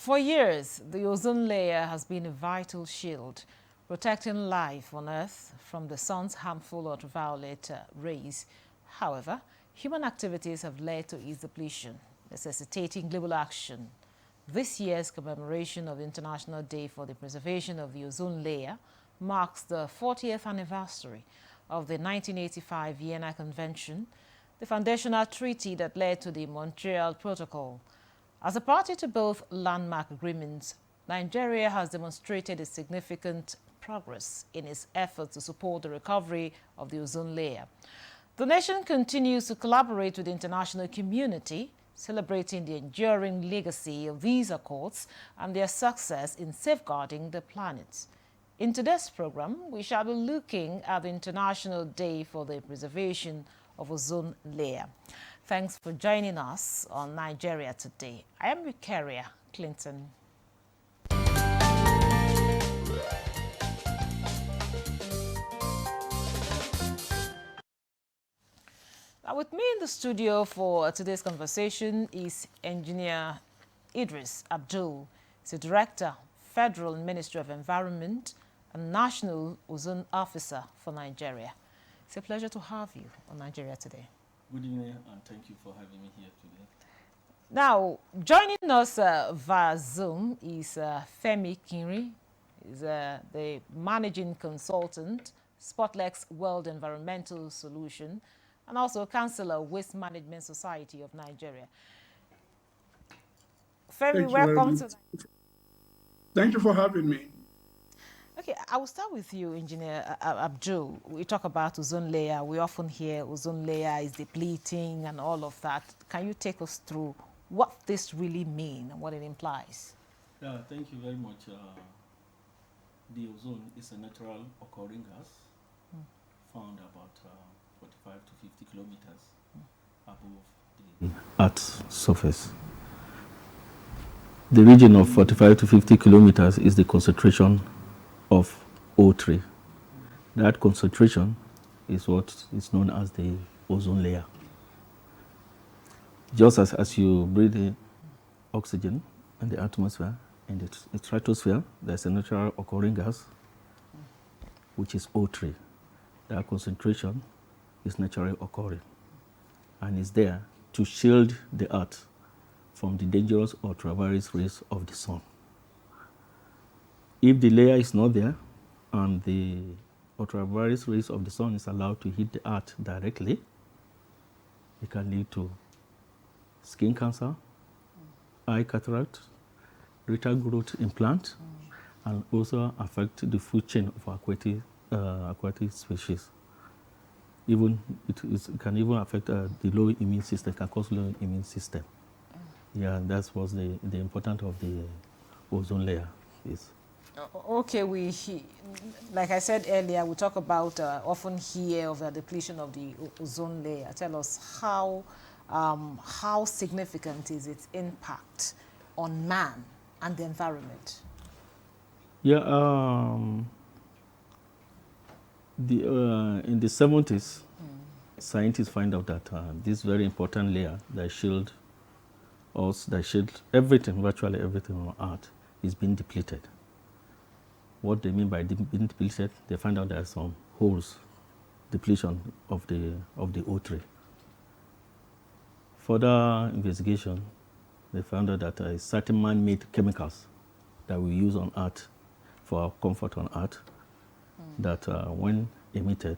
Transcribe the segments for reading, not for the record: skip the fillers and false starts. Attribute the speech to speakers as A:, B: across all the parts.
A: For years, the ozone layer has been a vital shield, protecting life on Earth from the sun's harmful ultraviolet rays. However, human activities have led to its depletion, necessitating global action. This year's commemoration of the International Day for the Preservation of the Ozone Layer marks the 40th anniversary of the 1985 Vienna Convention, the foundational treaty that led to the Montreal Protocol. As a party to both landmark agreements, Nigeria has demonstrated a significant progress in its efforts to support the recovery of the ozone layer. The nation continues to collaborate with the international community, celebrating the enduring legacy of these accords and their success in safeguarding the planet. In today's program, we shall be looking at the International Day for the Preservation of Ozone Layer. Thanks for joining us on Nigeria Today. I am Victoria Clinton. Now, with me in the studio for today's conversation is Engineer Idris Abdul. He's the Director, Federal Ministry of Environment and National Ozone Officer for Nigeria. It's a pleasure to have you on Nigeria Today.
B: Good evening, and thank you for having me here today.
A: Now, joining us via Zoom is Femi Kinri. He's the Managing Consultant, Spotlex World Environmental Solution, and also Councillor, Waste Management Society of Nigeria. Femi, welcome to...
C: Thank you for having me.
A: Okay, I will start with you, Engineer Abdul. We talk about ozone layer. We often hear ozone layer is depleting and all of that. Can you take us through what this really means and what it implies?
B: Yeah, thank you very much. The ozone is a natural occurring gas found about 45 to 50 kilometers above the Earth's surface. The region of 45 to 50 kilometers is the concentration of O3. That concentration is what is known as the ozone layer. Just as you breathe in oxygen in the atmosphere, in the stratosphere, there's a natural occurring gas, which is O3. That concentration is naturally occurring and is there to shield the Earth from the dangerous ultraviolet rays of the sun. If the layer is not there and the ultraviolet rays of the sun is allowed to hit the Earth directly, it can lead to skin cancer, eye cataract, rectal growth implant, and also affect the food chain of aquatic species. Even it can even affect the low immune system, can cause low immune system. Yeah, that's what the importance of the ozone layer is.
A: Okay, like I said earlier, we talk about often hear of the depletion of the ozone layer. Tell us how significant is its impact on man and the environment?
B: Yeah, in the 70s, scientists find out that this very important layer that shield us, that shield everything, virtually everything on Earth, is being depleted. What they mean by being depleted, they find out there are some holes, depletion of the O3. Further investigation, they found out that certain man-made chemicals that we use on Earth for our comfort on Earth, that when emitted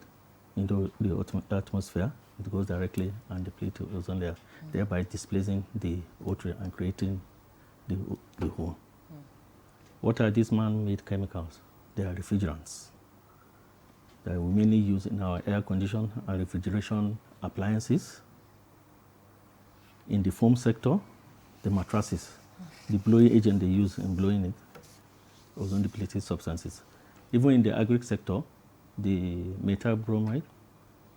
B: into the atmosphere, it goes directly and depletes the ozone layer, thereby displacing the O3 and creating the hole. What are these man-made chemicals? They are refrigerants that we mainly use in our air condition and refrigeration appliances. In the foam sector, the mattresses, the blowing agent they use in blowing it, ozone depleting substances. Even in the agri sector, the methyl bromide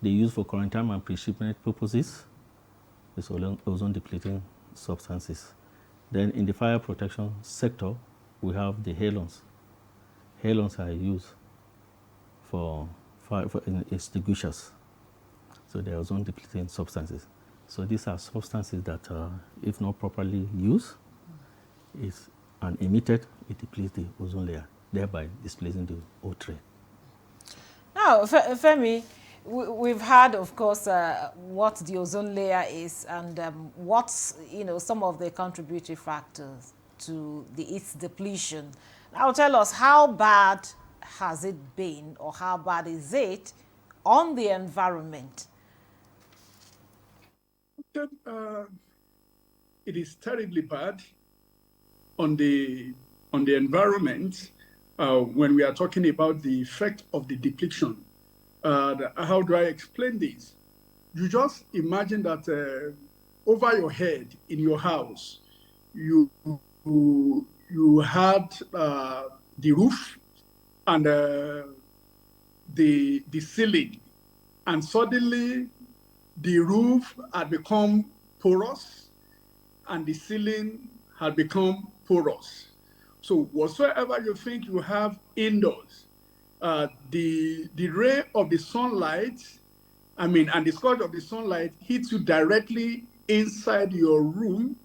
B: they use for quarantine and pre-shipment purposes is ozone depleting substances. Then in the fire protection sector, we have the halons. Halons are used for extinguishers. So they are ozone depleting substances. So these are substances that, if not properly used, and emitted, it depletes the ozone layer, thereby displacing the O3.
A: Now, Femi, we've heard, of course, what the ozone layer is and what's, some of the contributory factors to its depletion. Now, tell us, how bad has it been, or how bad is it on the environment?
C: It is terribly bad on the environment when we are talking about the effect of the depletion. How do I explain this? You just imagine that over your head in your house, you had the roof and the ceiling, and suddenly the roof had become porous and the ceiling had become porous. So whatsoever you think you have indoors, the ray of the sunlight, and the scourge of the sunlight hits you directly inside your room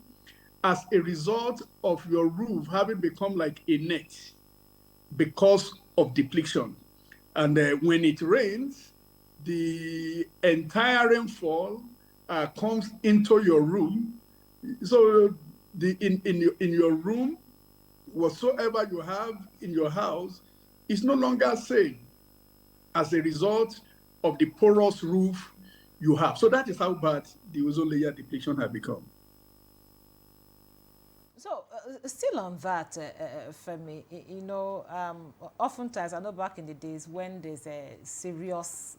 C: as a result of your roof having become like a net because of depletion. And when it rains, the entire rainfall comes into your room. So in your room, whatsoever you have in your house is no longer safe as a result of the porous roof you have. So that is how bad the ozone layer depletion has become.
A: So, still on that, Femi, oftentimes, I know back in the days when there's a serious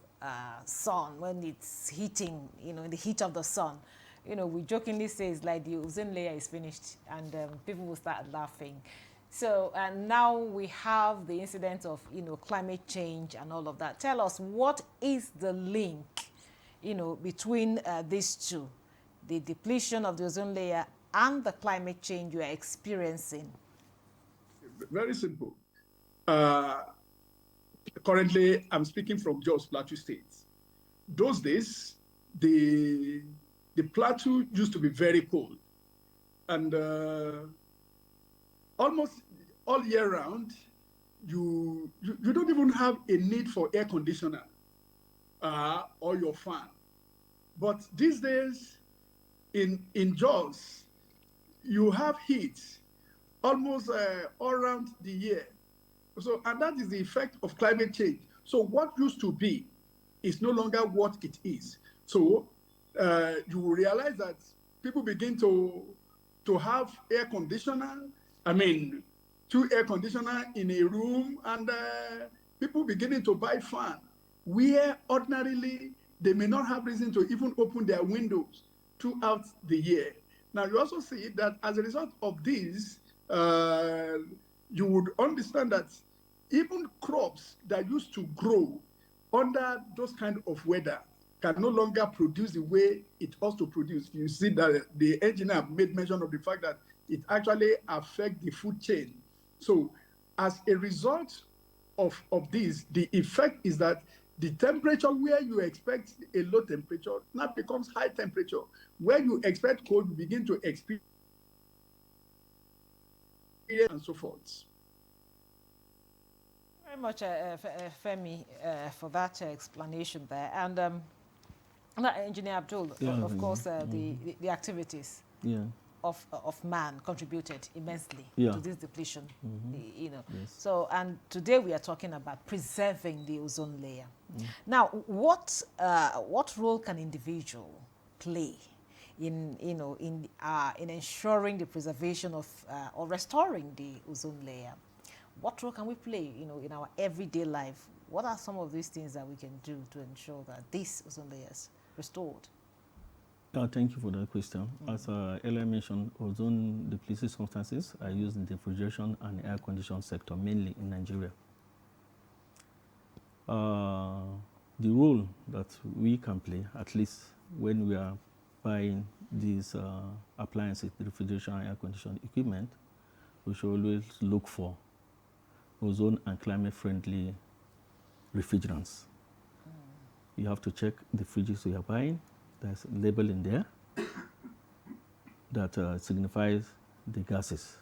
A: sun, when it's heating, in the heat of the sun, we jokingly say it's like the ozone layer is finished, and people will start laughing. So, and now we have the incident of, climate change and all of that. Tell us, what is the link, between these two, the depletion of the ozone layer and the climate change you are experiencing?
C: Very simple. Currently, I'm speaking from Jos Plateau State. Those days, the plateau used to be very cold, and almost all year round, you don't even have a need for air conditioner or your fan. But these days, in Jos, you have heat almost all around the year. So, and that is the effect of climate change. So what used to be is no longer what it is. So you will realize that people begin to have air conditioner. Two air conditioner in a room, and people beginning to buy fan, where ordinarily they may not have reason to even open their windows throughout the year. Now, you also see that as a result of this, you would understand that even crops that used to grow under those kind of weather can no longer produce the way it ought to produce. You see that the engineer made mention of the fact that it actually affects the food chain. So as a result of this, the effect is that the temperature where you expect a low temperature now becomes high temperature. Where you expect cold, you begin to experience and so forth.
A: Very much, Femi, for that explanation there. And Engineer Abdul, of course, the activities of man contributed immensely to this depletion.
B: Yes.
A: So, and today we are talking about preserving the ozone layer. Now, what role can individual play in ensuring the preservation of or restoring the ozone layer? What role can we play, in our everyday life? What are some of these things that we can do to ensure that this ozone layer is restored?
B: Thank you for that question. As earlier mentioned, ozone depleting substances are used in the refrigeration and air conditioning sector, mainly in Nigeria. The role that we can play, at least when we are buying these appliances, the refrigeration and air conditioning equipment, we should always look for ozone and climate-friendly refrigerants. You have to check the fridges you are buying. There's a label in there that signifies the gases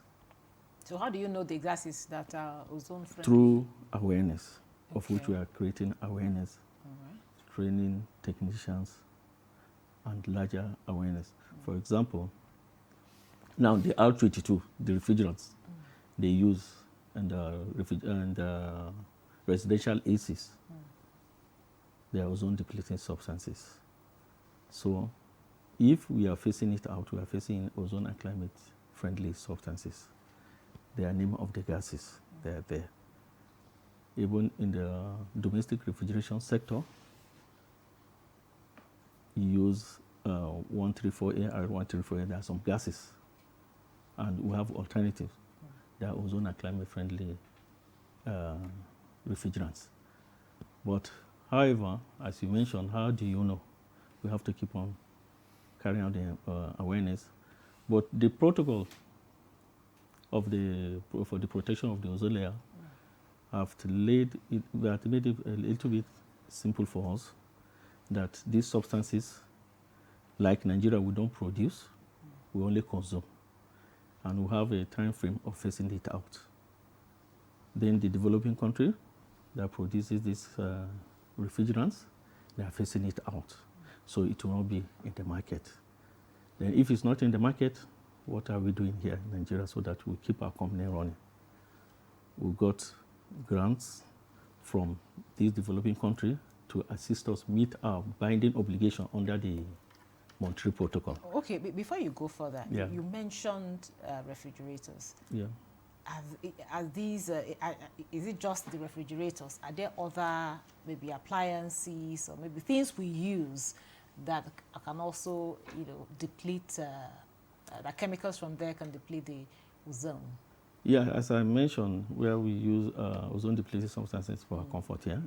A: So how do you know the gases that are ozone friendly?
B: Through awareness, of which
A: Okay.
B: we are creating awareness, training technicians, and larger awareness. For example, now the R22, the refrigerants they use and residential ACs, they are ozone depleting substances. So if we are phasing it out, we are phasing ozone and climate friendly substances. They are name of the gases, they are there. Even in the domestic refrigeration sector, you use 134A or 134A, there are some gases. And we have alternatives. They are ozone and climate friendly refrigerants. But however, as you mentioned, how do you know? We have to keep on carrying out the awareness. But the protocol of for the protection of the ozone layer have made it a little bit simple for us that these substances, like Nigeria, we don't produce, we only consume. And we have a time frame of phasing it out. Then the developing country that produces these refrigerants, they are phasing it out. So it will not be in the market. Then if it's not in the market, what are we doing here in Nigeria so that we keep our company running? We got grants from this developing country to assist us meet our binding obligation under the Montreal Protocol.
A: Okay, before you go further,
B: Yeah.
A: you mentioned refrigerators.
B: Yeah.
A: Are these, is it just the refrigerators? Are there other maybe appliances or maybe things we use that can also, deplete, the chemicals from there can deplete the ozone?
B: Yeah, as I mentioned, where we use ozone depleting substances for our comfort here,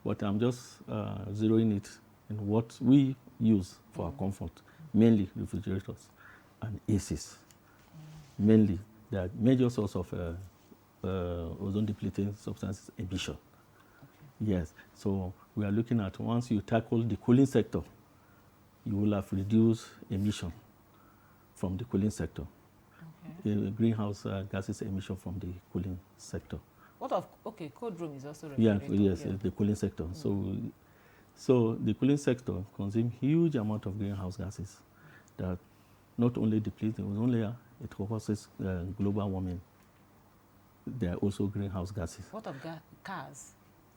B: but I'm just zeroing it in what we use for our comfort, mainly refrigerators and ACs. Mainly, they are major source of ozone depleting substances emission. Okay. Yes, so we are looking at once you tackle the cooling sector, you will have reduced emission from the cooling sector. Okay. Greenhouse gases emission from the cooling sector.
A: Cold room is also refrigerator.
B: Yes, the cooling sector. So the cooling sector consumes huge amount of greenhouse gases that not only deplete the ozone layer, it causes global warming. They are also greenhouse gases.
A: What of cars?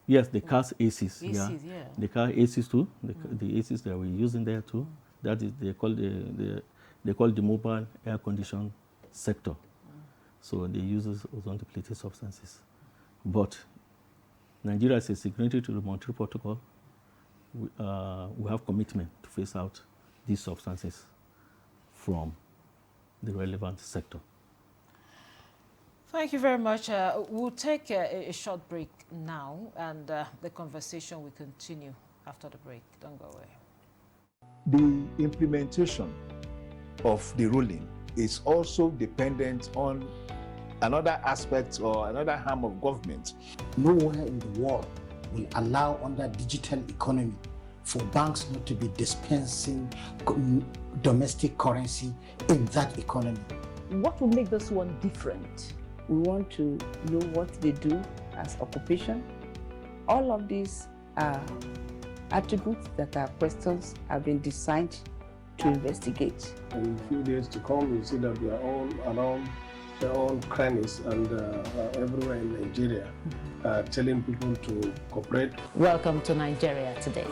B: Yes, the cars ACs.
A: ACs, yeah.
B: The car ACs too. The ACs that we're using there too. That is they call the mobile air condition sector. So they use ozone depleting substances. But Nigeria is a signatory to the Montreal Protocol. We have commitment to phase out these substances from the relevant sector.
A: Thank you very much. We'll take a short break now, and the conversation will continue after the break. Don't go away.
D: The implementation of the ruling is also dependent on another aspect or another arm of government.
E: Nowhere in the world will allow under digital economy for banks not to be dispensing domestic currency in that economy.
F: What will make this one different? We want to know what they do as occupation. All of these are attributes that our questions have been designed to investigate.
G: In a few days to come, you see that we are all around their own crannies and everywhere in Nigeria, telling people to cooperate.
F: Welcome to Nigeria Today.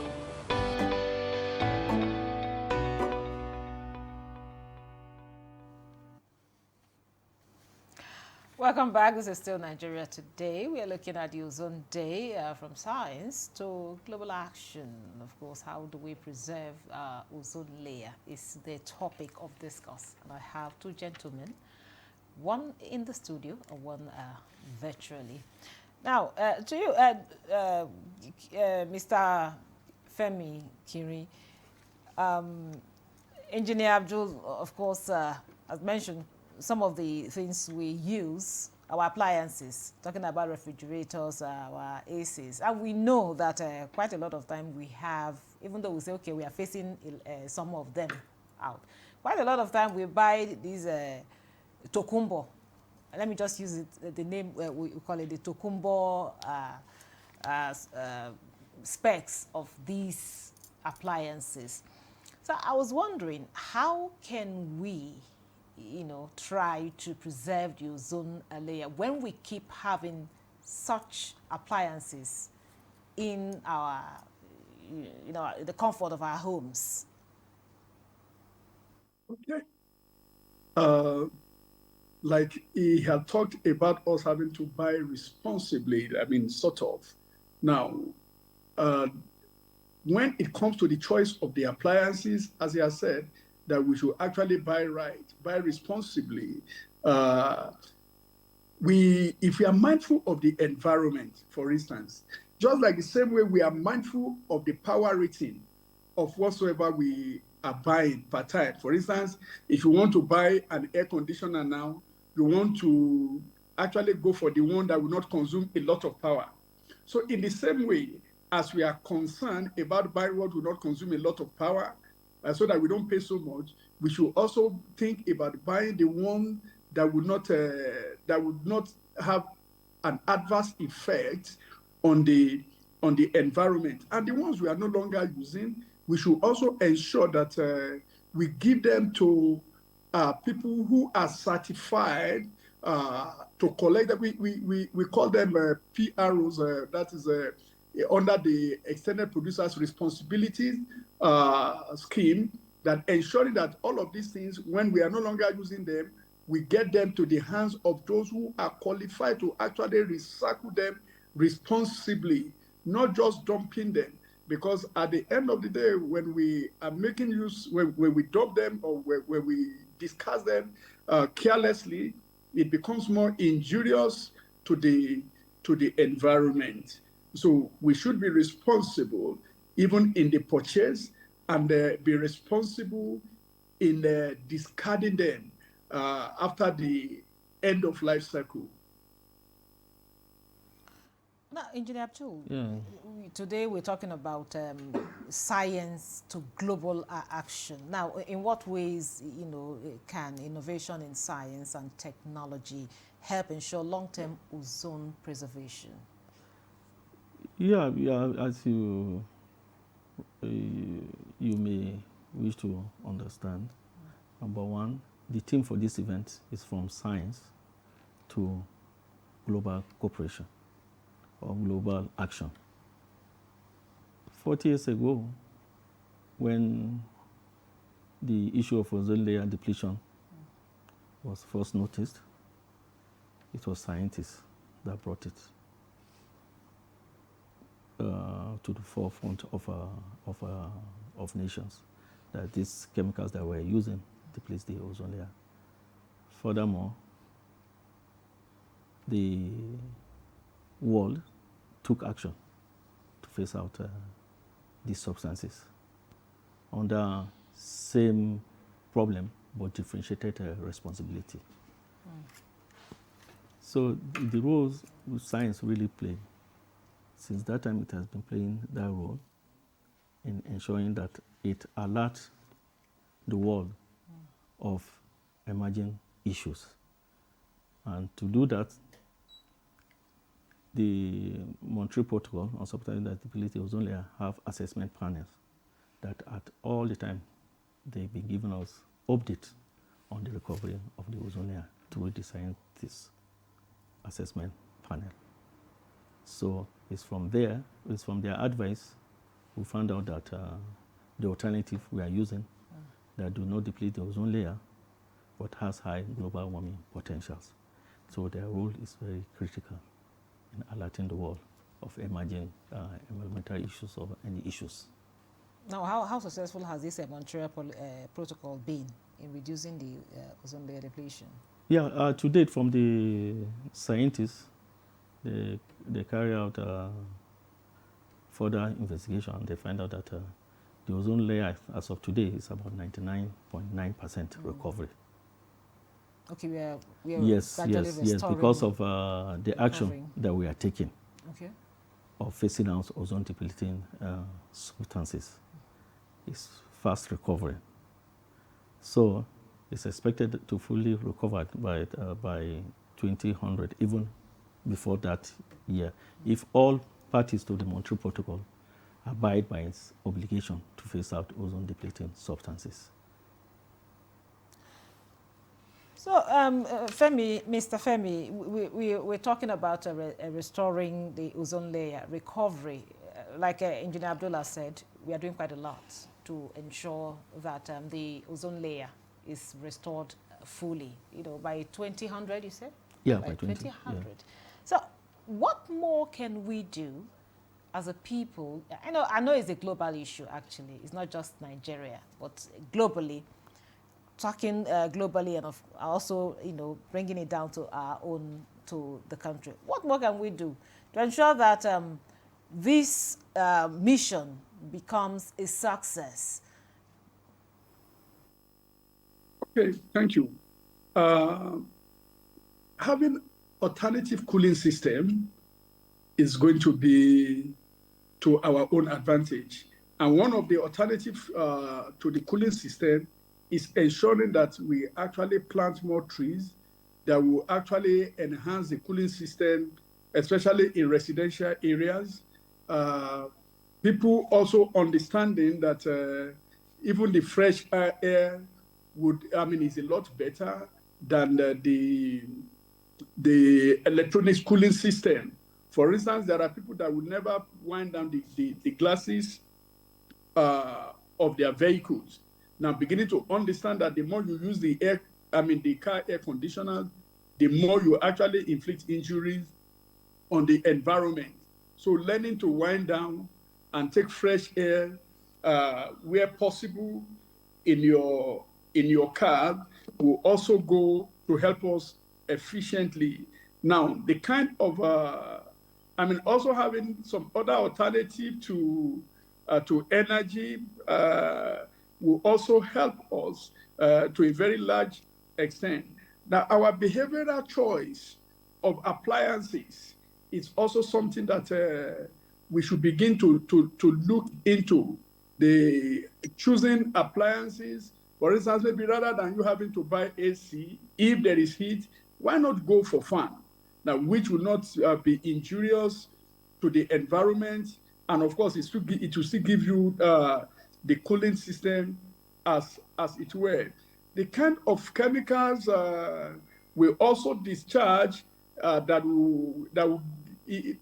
A: Welcome back. This is still Nigeria Today. We are looking at the Ozone Day, from science to global action. Of course, how do we preserve ozone layer is the topic of discourse. And I have two gentlemen, one in the studio and one virtually. Now, to you, Mr. Femi Kiri, Engineer Abdul, of course, has mentioned some of the things we use, our appliances, talking about refrigerators, our ACs. And we know that quite a lot of time we have, even though we say, okay, we are facing some of them out, quite a lot of time we buy these tokumbo let me just use it, the name, we call it the Tokumbo specs of these appliances. So I was wondering, how can we, try to preserve the ozone layer when we keep having such appliances in our, the comfort of our homes?
C: Okay. Like he had talked about us having to buy responsibly, I mean, sort of. Now, when it comes to the choice of the appliances, as he has said, that we should actually buy right, buy responsibly. If we are mindful of the environment, for instance, just like the same way we are mindful of the power rating of whatsoever we are buying per time. For instance, if you want to buy an air conditioner now, you want to actually go for the one that will not consume a lot of power. So in the same way, as we are concerned about buying what will not consume a lot of power, so that we don't pay so much, we should also think about buying the one that would not have an adverse effect on the environment. And the ones we are no longer using, we should also ensure that we give them to people who are certified to collect that. We call them PROs, that is under the Extended Producers Responsibility scheme, that ensuring that all of these things, when we are no longer using them, we get them to the hands of those who are qualified to actually recycle them responsibly, not just dumping them. Because at the end of the day, when we are making use, when we dump them or when we discard them carelessly, it becomes more injurious to the environment. So we should be responsible even in the purchase, and be responsible in discarding them after the end of life cycle.
A: Now, Engineer Abdul,
B: Yeah.
A: Today we're talking about science to global action. Now, in what ways, can innovation in science and technology help ensure long-term ozone preservation?
B: Yeah, as you may wish to understand, number one, the theme for this event is from science to global cooperation or global action. 40 years ago, when the issue of ozone layer depletion was first noticed, it was scientists that brought it to the forefront of nations, that these chemicals that we're using deplete the ozone layer. Furthermore, the world took action to phase out these substances under same problem but differentiated responsibility. So the roles science really play, since that time it has been playing that role in ensuring that it alerts the world of emerging issues. And to do that, the Montreal Protocol on Substances that deplete the ozone layer have assessment panels that at all the time they've been giving us updates on the recovery of the ozone layer through the scientists assessment panel. So it's from their advice we found out that the alternative we are using that do not deplete the ozone layer but has high global warming potentials. So their role is very critical in alerting the world of emerging environmental issues or any issues.
A: Now, how successful has this Montreal Protocol been in reducing the ozone layer depletion?
B: Yeah, to date, from the scientists, they carry out further investigation. They find out that the ozone layer, as of today, is about 99.9% recovery.
A: Okay, we are
B: yes, because of the action that we are taking.
A: Okay.
B: Of phasing out ozone depleting substances. It's fast recovery. So it's expected to fully recover by 2000, even before that year, if all parties to the Montreal Protocol abide by its obligation to phase out ozone-depleting substances.
A: So, Femi, Mr. Femi, we're talking about restoring the ozone layer, recovery. Like Engineer Abdullah said, we are doing quite a lot to ensure that the ozone layer is restored fully, by 2000, you said?
B: Yeah,
A: by 2000.
B: Yeah.
A: So what more can we do as a people? I know it's a global issue, actually. It's not just Nigeria, but globally. Talking globally and also, bringing it down to to the country. What more can we do to ensure that this mission becomes a success?
C: Okay, thank you. Having alternative cooling system is going to be to our own advantage. And one of the alternatives to the cooling system is ensuring that we actually plant more trees that will actually enhance the cooling system, especially in residential areas. People also understanding that even the fresh air is a lot better than the electronics cooling system. For instance, there are people that will never wind down the glasses of their vehicles. Now, beginning to understand that the more you use the car air conditioner, the more you actually inflict injuries on the environment. So learning to wind down and take fresh air where possible in your car will also go to help us efficiently. Now, the kind of, also having some other alternative to energy will also help us to a very large extent. Now, our behavioral choice of appliances is also something that we should begin to look into. The choosing appliances, for instance, maybe rather than you having to buy AC, if there is heat, why not go for fan? Now, which will not be injurious to the environment, and of course, it will still give you the cooling system as it were. The kind of chemicals will also discharge that will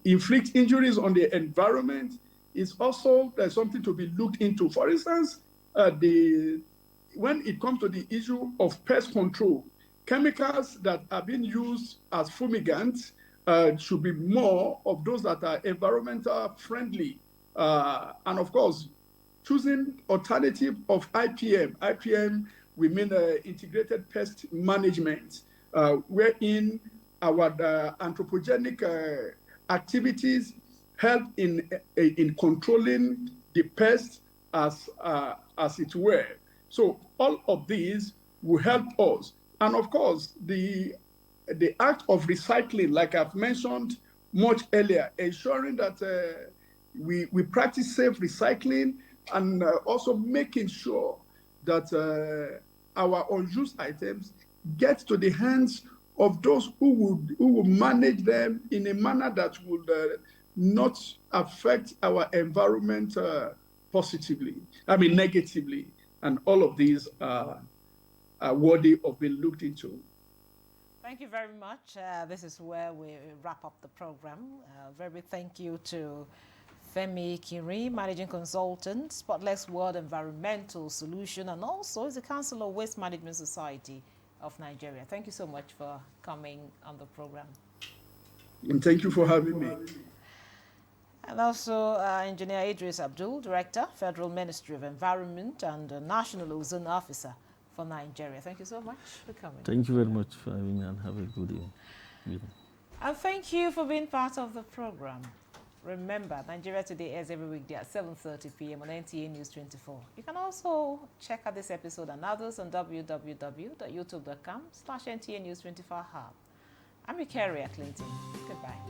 C: inflict injuries on the environment is also something to be looked into. For instance, when it comes to the issue of pest control, chemicals that are being used as fumigants should be more of those that are environmental friendly. And of course, choosing alternative of IPM. IPM, we mean integrated pest management, wherein our anthropogenic activities help in controlling the pests as it were. So all of these will help us. And of course, the act of recycling, like I've mentioned much earlier, ensuring that we practice safe recycling, and also making sure that our unused items get to the hands of those who will manage them in a manner that would not affect our environment negatively. And all of these are worthy of being looked into.
A: Thank you very much. This is where we wrap up the program. Very big thank you to Femi Kiri, Managing Consultant, Spotless World Environmental Solution, and also is the Council of Waste Management Society of Nigeria. Thank you so much for coming on the program.
C: And thank you for having me.
A: And also Engineer Idris Abdul, Director, Federal Ministry of Environment and National Ozone Officer for Nigeria. Thank you so much for coming.
B: Thank you very much for having me, and have a good evening.
A: And thank you for being part of the program. Remember, Nigeria Today airs every weekday at 7:30 p.m. on NTA News24. You can also check out this episode and others on www.youtube.com/NTA News24 Hub. I'm your carrier, Clinton. Goodbye.